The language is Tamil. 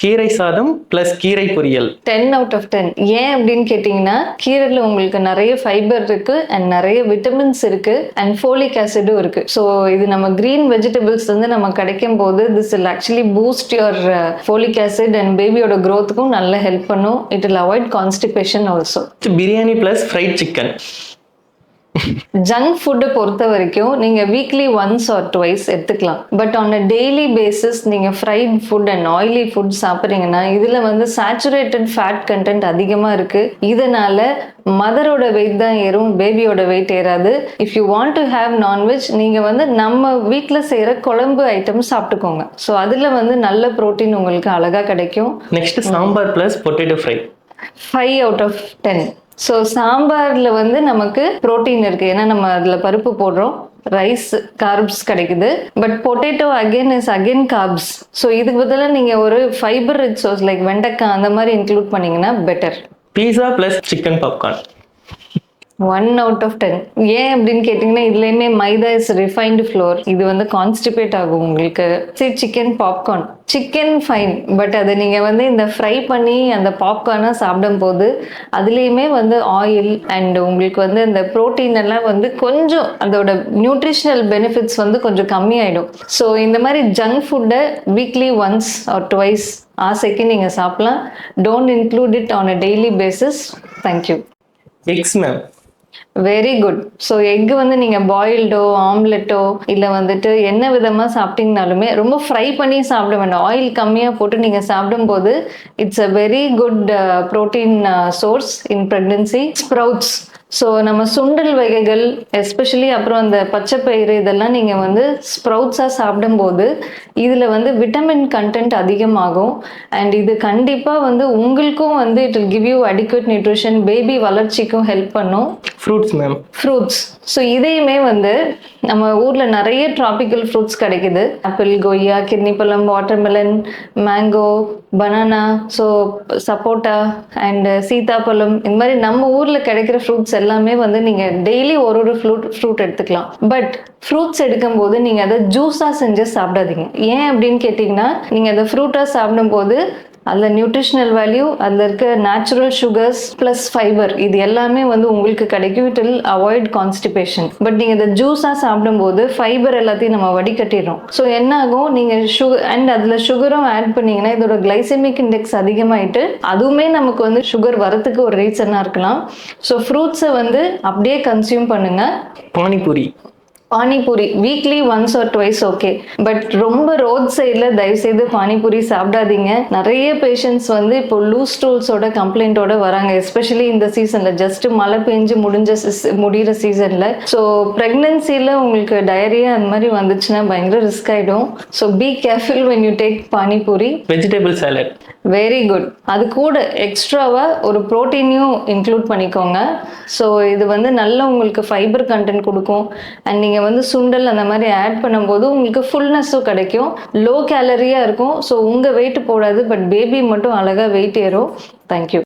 கீரை சாதம் பிளஸ் கீரை பொரியல் 10 out of 10. ஏன் அப்படின்னு கேட்டிங்கன்னா கீரையில் உங்களுக்கு நிறைய ஃபைபர் இருக்கு அண்ட் நிறைய விட்டமின்ஸ் இருக்கு அண்ட் ஃபோலிக் ஆசிடும் இருக்கு. ஸோ இது நம்ம கிரீன் வெஜிடபிள்ஸ் வந்து நம்ம கிடைக்கும் போது this will actually boost your folic acid and பேபியோட க்ரோத்துக்கும் நல்ல ஹெல்ப் பண்ணும். It will avoid constipation also. Biryani plus fried chicken. Junk ஃபுட்டை பொறுத்த வரைக்கும் நீங்கள் வீக்லி ஒன்ஸ் ஆர் டுவைஸ் எடுத்துக்கலாம். But on a daily basis நீங்கள் fried food and oily food சாப்பிட்றீங்கன்னா இதில் வந்து சேச்சுரேட்டட் ஃபேட் கண்டென்ட் அதிகமாக இருக்குது. இதனால மதரோட வெயிட் தான் ஏறும், பேபியோட வெயிட் ஏறாது. If you want to have non veg நீங்கள் வந்து நம்ம வீட்டில் செய்கிற குழம்பு ஐட்டம் சாப்பிட்டுக்கோங்க. ஸோ அதில் வந்து நல்ல ப்ரோட்டீன் உங்களுக்கு அழகாக கிடைக்கும். Next sambar plus potato fry. 5 out of 10. So சாம்பாரில் வந்து நமக்கு ப்ரோட்டீன் இருக்குது, ஏன்னா நம்ம அதில் பருப்பு போடுறோம், ரைஸ் கார்ப்ஸ் கிடைக்குது. But potato again corps. So இதுக்கு பதிலாக நீங்கள் ஒரு ஃபைபர் ரிச் சோர்ஸ் லைக் வெண்டைக்காய் அந்த மாதிரி இன்க்ளூட் பண்ணிங்கன்னா better. Pizza plus chicken popcorn. 1 out of 10. ஏன் அப்படின்னு கேட்டிங்கன்னா இதுலேயுமே மைதா இஸ் ரிஃபைன்டு ஃப்ளோர். இது வந்து கான்ஸ்டிபேட் ஆகும் உங்களுக்கு. சரி, chicken popcorn, chicken fine. But அதை நீங்கள் வந்து இந்த ஃப்ரை பண்ணி அந்த பாப்கார்னாக சாப்பிடும் போது அதுலேயுமே வந்து ஆயில் அண்ட் உங்களுக்கு வந்து இந்த ப்ரோட்டீன் எல்லாம் வந்து கொஞ்சம் அதோட நியூட்ரிஷனல் பெனிஃபிட்ஸ் வந்து கொஞ்சம் கம்மியாயிடும். ஸோ இந்த மாதிரி ஜங்க் ஃபுட்டை வீக்லி ஒன்ஸ் ஆர் டுவைஸ் ஆசைக்கு நீங்கள் சாப்பிடலாம். Don't include it on a daily basis. Thank you. X ma'am. Very good. So egg வந்து நீங்கள் பாயில்டோ ஆம்லெட்டோ இல்லை வந்துட்டு என்ன விதமாக சாப்பிட்டீங்கனாலுமே ரொம்ப ஃப்ரை பண்ணி சாப்பிட வேண்டாம். ஆயில் கம்மியாக போட்டு நீங்கள் சாப்பிடும்போது it's a very good protein source in pregnancy. Sprouts, so நம்ம சுண்டல் வகைகள் எஸ்பெஷலி அப்புறம் அந்த பச்சைப்பயிறு இதெல்லாம் நீங்கள் வந்து ஸ்ப்ரவுட்ஸாக சாப்பிடும்போது இதில் வந்து விட்டமின் கண்டென்ட் அதிகமாகும். அண்ட் இது கண்டிப்பாக வந்து உங்களுக்கும் வந்து it will give you adequate nutrition, baby வளர்ச்சிக்கும் ஹெல்ப் பண்ணும். Fruits ma'am. ஃப்ரூட்ஸ், ஸோ இதையுமே வந்து நம்ம ஊரில் நிறைய ட்ராபிக்கல் ஃப்ரூட்ஸ் கிடைக்குது. ஆப்பிள், கொய்யா, கிர்னிப்பழம், வாட்டர்மெலன், மேங்கோ, பனானா, ஸோ சப்போட்டா அண்ட் சீதாப்பழம், இந்த மாதிரி நம்ம ஊரில் கிடைக்கிற ஃப்ரூட்ஸ் எல்லாமே வந்து நீங்கள் டெய்லி ஒரு ஃப்ரூட் எடுத்துக்கலாம். பட் ஃப்ரூட்ஸ் எடுக்கும்போது நீங்கள் அதை ஜூஸாக செஞ்சு சாப்பிடாதீங்க. ஏன் அப்படின்னு கேட்டிங்கன்னா நீங்கள் அதை ஃப்ரூட்டாக சாப்பிடும்போது அதில் நியூட்ரிஷனல் வேல்யூ, அதில் இருக்க நேச்சுரல் சுகர்ஸ் ப்ளஸ் ஃபைபர் இது எல்லாமே வந்து உங்களுக்கு கிடைக்கும். It will avoid constipation. But நீங்கள் இதை ஜூஸாக சாப்பிடும்போது ஃபைபர் எல்லாத்தையும் நம்ம வடிகட்டிடுறோம். ஸோ என்ன ஆகும், நீங்கள் சுகர் அண்ட் அதில் சுகரும் ஆட் பண்ணிங்கன்னா இதோட கிளைசெமிக் இண்டெக்ஸ் அதிகமாகிட்டு அதுவுமே நமக்கு வந்து சுகர் வரத்துக்கு ஒரு ரீசனாக இருக்கலாம். ஸோ ஃப்ரூட்ஸை வந்து அப்படியே கன்சியூம் பண்ணுங்கள். Panipuri weekly once or twice okay. But ரொம்ப ரோட் சைடில் தயவுசெய்து பானிபூரி சாப்பிடாதீங்க. நிறைய பேஷண்ட்ஸ் வந்து இப்போ லூஸ் ஸ்டூல்ஸோட கம்ப்ளைண்ட்டோட வராங்க, எஸ்பெஷலி இந்த சீசனில், ஜஸ்ட் மழை பெஞ்சு முடிகிற சீசனில். ஸோ ப்ரெக்னன்சியில் உங்களுக்கு டயரியா அந்த மாதிரி வந்துச்சுன்னா பயங்கர ரிஸ்க் ஆகிடும். So be careful when you take panipuri. Vegetable salad. Very good. அது கூட எக்ஸ்ட்ராவாக ஒரு ப்ரோட்டீனையும் இன்க்ளூட் பண்ணிக்கோங்க. ஸோ இது வந்து நல்ல உங்களுக்கு ஃபைபர் கண்டென்ட் கொடுக்கும். அண்ட் நீங்கள் வந்து சுண்டல் அந்த மாதிரி ஆட் பண்ணும்போது உங்களுக்கு ஃபுல்னஸும் கிடைக்கும். லோ கேலரியாக இருக்கும். ஸோ உங்கள் வெயிட் போடாது, பட் பேபி மட்டும் அழகாக வெயிட் ஏறும். தேங்க்யூ.